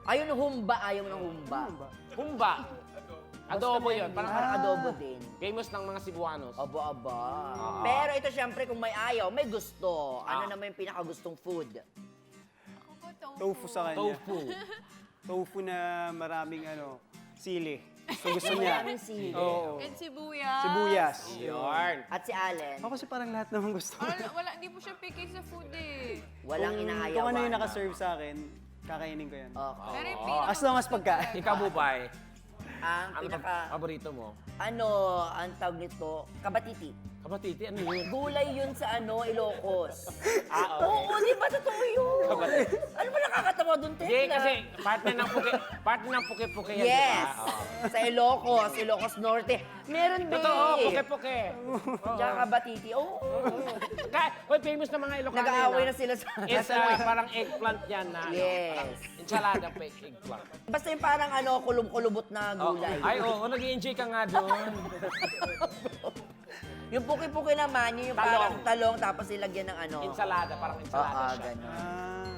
Ayun, humba. Ayaw ng humba. Humba. Adobo yun. Parang adobo din. Famous ng mga Cebuanos. Aba. Pero ito syempre kung may ayaw, may gusto. Ano naman yung pinakagustong food? Tofu sa kanya. Tofu. Tofu na maraming sili. Gusto niya. Maraming sili. Oo. And sibuyas. Sibuyas. Yun. At si Allen, Ako kasi parang lahat naman gusto. Wala, hindi po siya picky sa food eh. walang inaayawan. Kung ano yung nakaserve sa akin, kakainin ko yan. Okay. Pero yung As long as pagkain. Ikaw, Bubay. Ang Ano pinaka, paborito mo? ang tawag nito, kabatiti. Kabatiti, ano yun? Gulay yun sa Ilocos. Ah, okay. Oo, di ba? Totoo yun. Kabatiti. Ano ba nakakatawa doon, Tekla? Hindi, kasi partner ng puke-puke yan, Yes! di ba? Oo. Sa Ilocos Norte. Meron ba? Totoo, puke-puke. Diyan kabatiti. Oo. Hoy, famous na mga Ilocano Nag-aaway yun, na sila sa... It's parang eggplant yan na. Yes. Ensalada pa eggplant. Basta yung parang kulub-kulubot na gulay. Ay, oo, nag-i-enjoy ka nga doon. Yung puki-puki naman, yung Talong. parang talong tapos ilagyan ng Ensalada, parang ensalada siya. ganun. Ah.